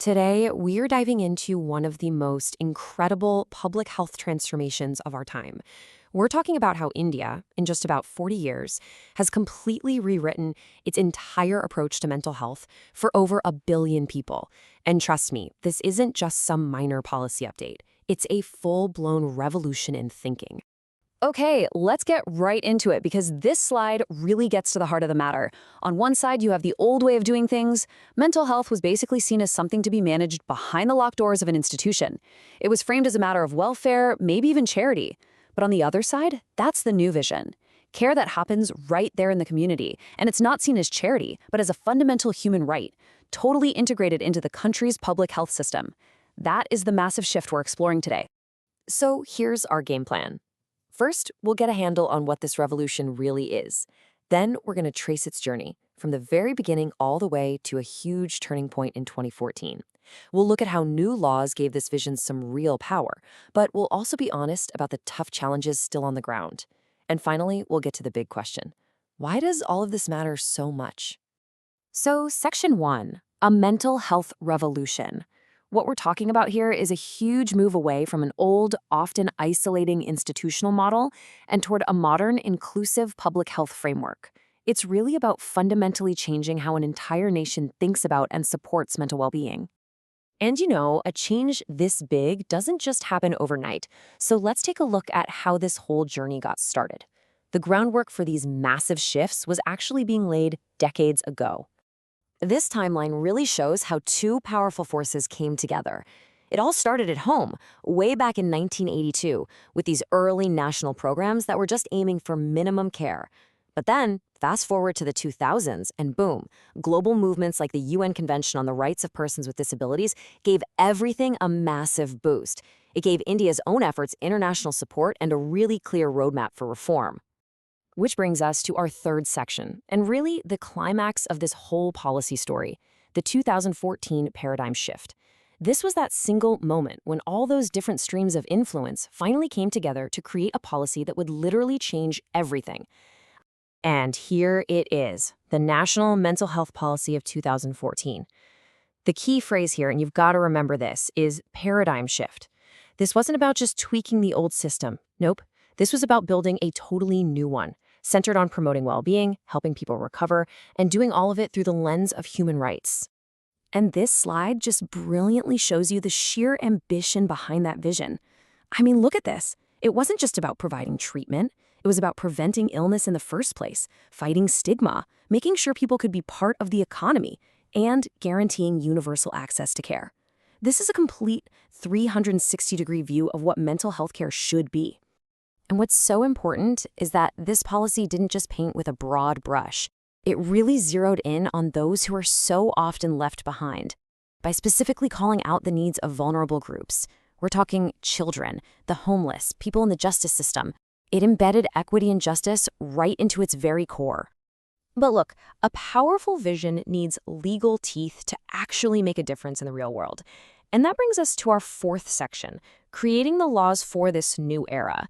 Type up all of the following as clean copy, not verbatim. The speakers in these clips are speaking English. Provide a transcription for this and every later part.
Today, we're diving into one of the most incredible public health transformations of our time. We're talking about how India, in just about 40 years, has completely rewritten its entire approach to mental health for over 1 billion people. And trust me, this isn't just some minor policy update. It's a full-blown revolution in thinking. Okay, let's get right into it because this slide really gets to the heart of the matter. On one side, you have the old way of doing things. Mental health was basically seen as something to be managed behind the locked doors of an institution. It was framed as a matter of welfare, maybe even charity. But on the other side, that's the new vision. Care that happens right there in the community, and it's not seen as charity, but as a fundamental human right, totally integrated into the country's public health system. That is the massive shift we're exploring today. So here's our game plan. First, we'll get a handle on what this revolution really is. Then we're going to trace its journey, from the very beginning all the way to a huge turning point in 2014. We'll look at how new laws gave this vision some real power, but we'll also be honest about the tough challenges still on the ground. And finally, we'll get to the big question. Why does all of this matter so much? So, Section 1, a mental health revolution. What we're talking about here is a huge move away from an old, often isolating institutional model and toward a modern, inclusive public health framework. It's really about fundamentally changing how an entire nation thinks about and supports mental well-being. And a change this big doesn't just happen overnight. So let's take a look at how this whole journey got started. The groundwork for these massive shifts was actually being laid decades ago. This timeline really shows how two powerful forces came together. It all started at home, way back in 1982, with these early national programs that were just aiming for minimum care. But then, fast forward to the 2000s, and boom, global movements like the UN Convention on the Rights of Persons with Disabilities gave everything a massive boost. It gave India's own efforts international support and a really clear roadmap for reform. Which brings us to our third section, and really the climax of this whole policy story, the 2014 paradigm shift. This was that single moment when all those different streams of influence finally came together to create a policy that would literally change everything. And here it is, the National Mental Health Policy of 2014. The key phrase here, and you've got to remember this, is paradigm shift. This wasn't about just tweaking the old system. Nope. This was about building a totally new one, centered on promoting well-being, helping people recover, and doing all of it through the lens of human rights. And this slide just brilliantly shows you the sheer ambition behind that vision. I mean, look at this. It wasn't just about providing treatment. It was about preventing illness in the first place, fighting stigma, making sure people could be part of the economy, and guaranteeing universal access to care. This is a complete 360-degree view of what mental health care should be. And what's so important is that this policy didn't just paint with a broad brush. It really zeroed in on those who are so often left behind by specifically calling out the needs of vulnerable groups. We're talking children, the homeless, people in the justice system. It embedded equity and justice right into its very core. But look, a powerful vision needs legal teeth to actually make a difference in the real world. And that brings us to our fourth section, creating the laws for this new era.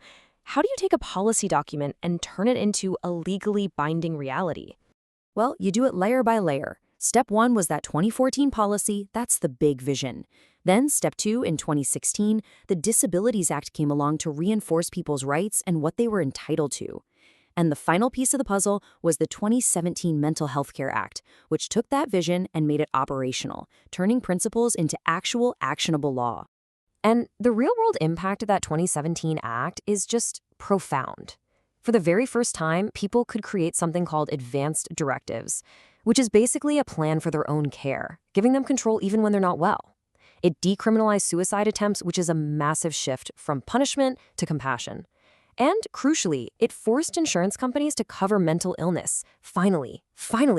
How do you take a policy document and turn it into a legally binding reality? Well, you do it layer by layer. Step 1 was that 2014 policy, that's the big vision. Then step 2, in 2016, the Disabilities Act came along to reinforce people's rights and what they were entitled to. And the final piece of the puzzle was the 2017 Mental Health Care Act, which took that vision and made it operational, turning principles into actual actionable law. And the real-world impact of that 2017 Act is just profound. For the very first time, people could create something called advanced directives, which is basically a plan for their own care, giving them control even when they're not well. It decriminalized suicide attempts, which is a massive shift from punishment to compassion. And crucially, it forced insurance companies to cover mental illness, finally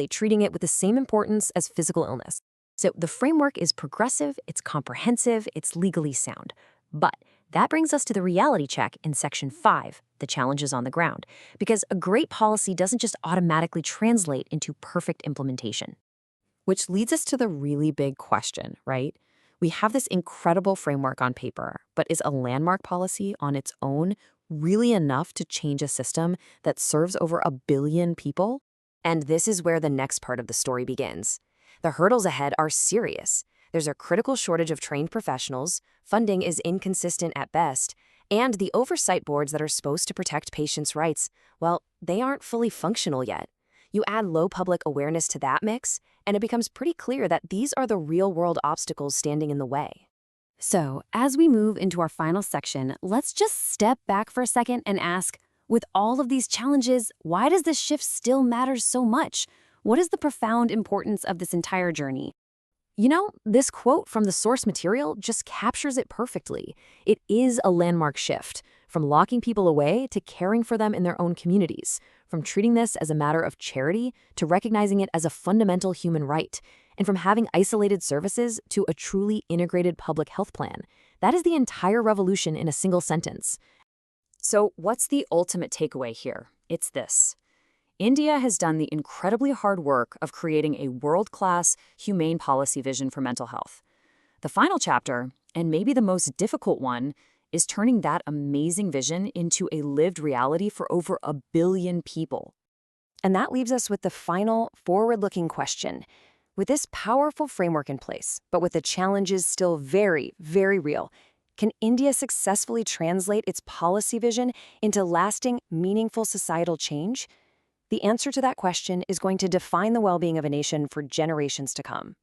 treating it with the same importance as physical illness. So the framework is progressive, it's comprehensive, it's legally sound. But that brings us to the reality check in Section 5, the challenges on the ground, because a great policy doesn't just automatically translate into perfect implementation. Which leads us to the really big question, right? We have this incredible framework on paper, but is a landmark policy on its own really enough to change a system that serves over 1 billion people? And this is where the next part of the story begins. The hurdles ahead are serious. There's a critical shortage of trained professionals, funding is inconsistent at best, and the oversight boards that are supposed to protect patients' rights, well, they aren't fully functional yet. You add low public awareness to that mix, and it becomes pretty clear that these are the real-world obstacles standing in the way. So, as we move into our final section, let's just step back for a second and ask, with all of these challenges, why does this shift still matter so much? What is the profound importance of this entire journey? You know, this quote from the source material just captures it perfectly. It is a landmark shift, from locking people away to caring for them in their own communities, from treating this as a matter of charity to recognizing it as a fundamental human right, and from having isolated services to a truly integrated public health plan. That is the entire revolution in a single sentence. So, what's the ultimate takeaway here? It's this. India has done the incredibly hard work of creating a world-class, humane policy vision for mental health. The final chapter, and maybe the most difficult one, is turning that amazing vision into a lived reality for over 1 billion people. And that leaves us with the final, forward-looking question. With this powerful framework in place, but with the challenges still very, very real, can India successfully translate its policy vision into lasting, meaningful societal change? The answer to that question is going to define the well-being of a nation for generations to come.